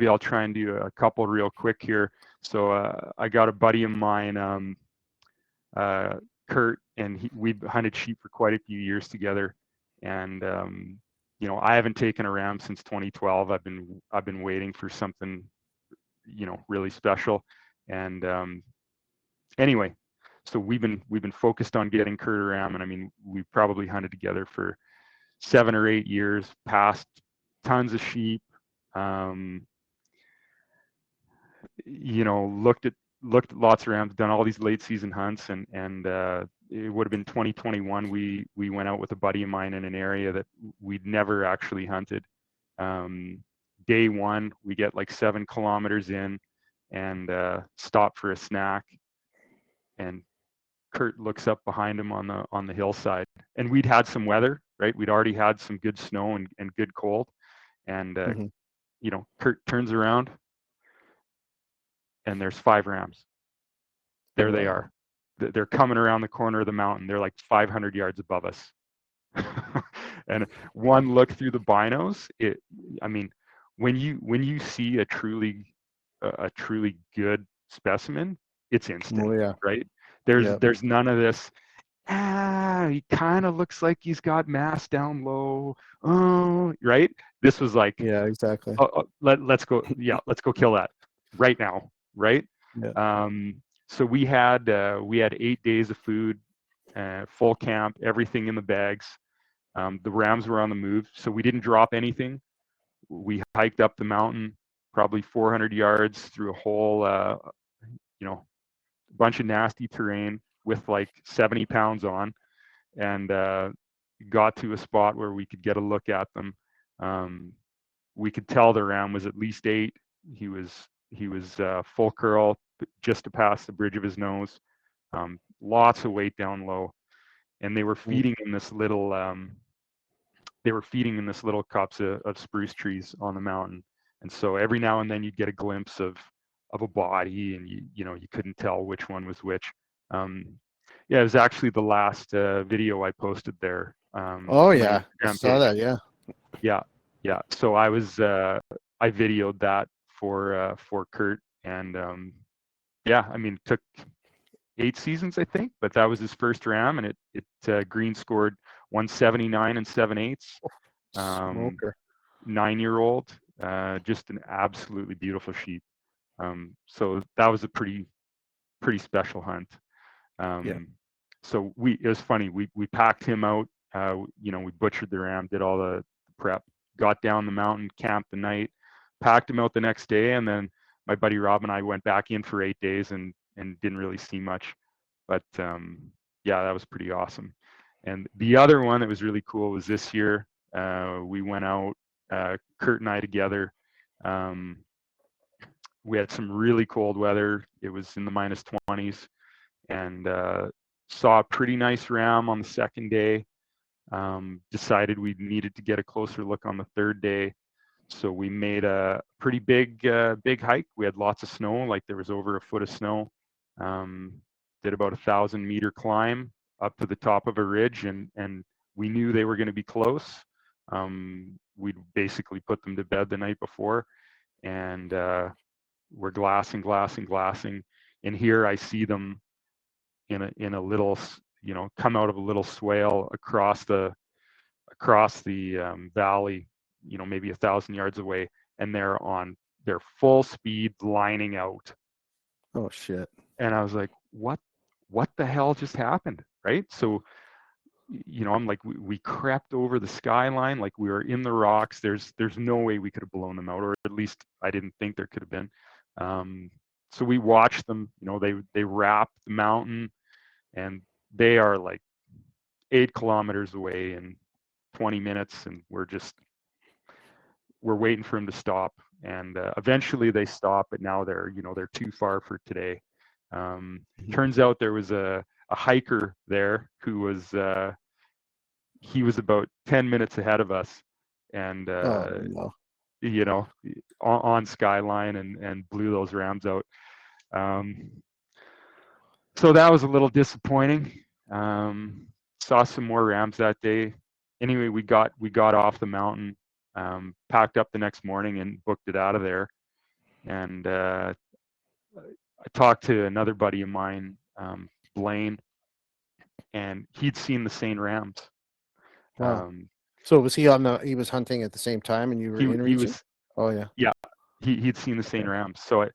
I'll try and do a couple real quick here. So I got a buddy of mine, Kurt, and we've hunted sheep for quite a few years together. And I haven't taken a ram since 2012. I've been waiting for something, really special. And anyway, so we've been focused on getting Kurt a ram, and I mean, we've probably hunted together for 7 or 8 years, passed tons of sheep. Looked at lots of rams, done all these late season hunts, and it would have been 2021. We went out with a buddy of mine in an area that we'd never actually hunted. Day one, we get like 7 kilometers in, and stop for a snack, and Kurt looks up behind him on the hillside, and we'd had some weather, right? We'd already had some good snow and good cold, and Kurt turns around, and there's 5 rams. There they are. They're coming around the corner of the mountain. They're like 500 yards above us. And one look through the binos, when you see a truly good specimen, it's instant, right? There's none of this. He kind of looks like he's got mass down low. Oh, right. This was like, exactly. Let's go. Yeah, let's go kill that right now. Right. Yeah. So we had 8 days of food, full camp, everything in the bags. The rams were on the move, so we didn't drop anything. We hiked up the mountain, probably 400 yards through a whole, bunch of nasty terrain with like 70 pounds on, and got to a spot where we could get a look at them. We could tell the ram was at least 8. He was full curl, just to pass the bridge of his nose. Lots of weight down low, and they were feeding in this little cups of spruce trees on the mountain. And so every now and then you'd get a glimpse of a body, and you couldn't tell which one was which. It was actually the last video I posted there. I saw that. Yeah. So I videoed that for Kurt, and it took 8 seasons, I think, but that was his first ram, and it green scored 179 and 7/8. 9-year-old, just an absolutely beautiful sheep. So that was a pretty special hunt. So it was funny. We packed him out. We butchered the ram, did all the prep, got down the mountain, camped the night, packed him out the next day, and then my buddy Rob and I went back in for 8 days and didn't really see much. But that was pretty awesome. And the other one that was really cool was this year. We went out, Kurt and I together. We had some really cold weather. It was in the minus 20s, and saw a pretty nice ram on the second day. Decided we needed to get a closer look on the third day. So we made a pretty big hike. We had lots of snow, like there was over a foot of snow. Did about 1,000-meter climb up to the top of a ridge, and we knew they were going to be close. We'd basically put them to bed the night before, and we're glassing, and here I see them in a little, come out of a little swale across the valley, maybe 1,000 yards away, and they're on their full speed lining out. Oh shit. And I was like, what the hell just happened? Right? So, I'm like, we crept over the skyline, like we were in the rocks. There's no way we could have blown them out, or at least I didn't think there could have been. So we watched them, they wrap the mountain, and they are like 8 kilometers away in 20 minutes, and we're waiting for them to stop. And eventually they stop, but now they're too far for today. Turns out there was a hiker there who was he was about 10 minutes ahead of us, and on skyline, and blew those rams out. So that was a little disappointing. Saw some more rams that day. Anyway, we got off the mountain, packed up the next morning, and booked it out of there. And I talked to another buddy of mine, Blaine, and he'd seen the same rams. Wow. So was he he was hunting at the same time and you were in He region? was, Oh yeah. yeah, he'd seen the same rams. So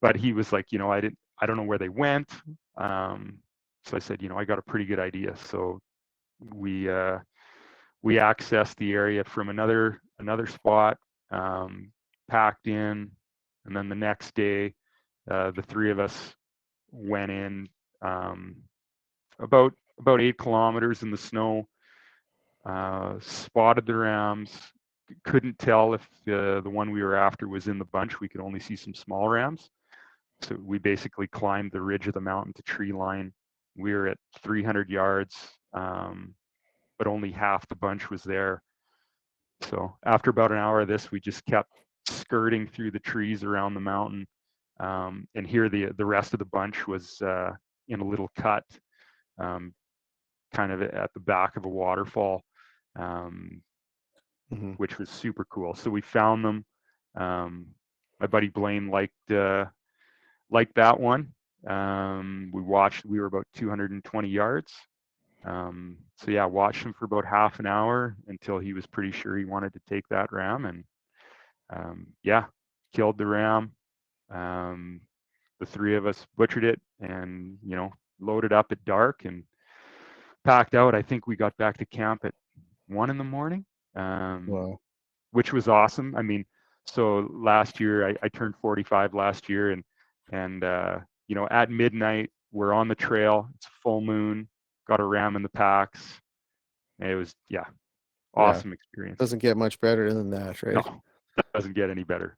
but he was like, I don't know where they went. So I said, I got a pretty good idea. So we accessed the area from another spot, packed in, and then the next day, the three of us went in about 8 kilometers in the snow, spotted the rams. Couldn't tell if the one we were after was in the bunch. We could only see some small rams. So we basically climbed the ridge of the mountain to tree line. We were at 300 yards, but only half the bunch was there. So after about an hour of this, we just kept skirting through the trees around the mountain. And here the rest of the bunch was in a little cut, kind of at the back of a waterfall, which was super cool. So we found them. My buddy Blaine liked that one. We were about 220 yards. So yeah, watched him for about half an hour until he was pretty sure he wanted to take that ram, and yeah, killed the ram. The three of us butchered it and loaded up at dark and packed out. I think we got back to camp at 1 a.m. Wow. Which was awesome. I mean, so last year I turned 45 last year, and at midnight we're on the trail. It's full moon. Got a ram in the packs. It was awesome experience. Doesn't get much better than that, right? No, doesn't get any better.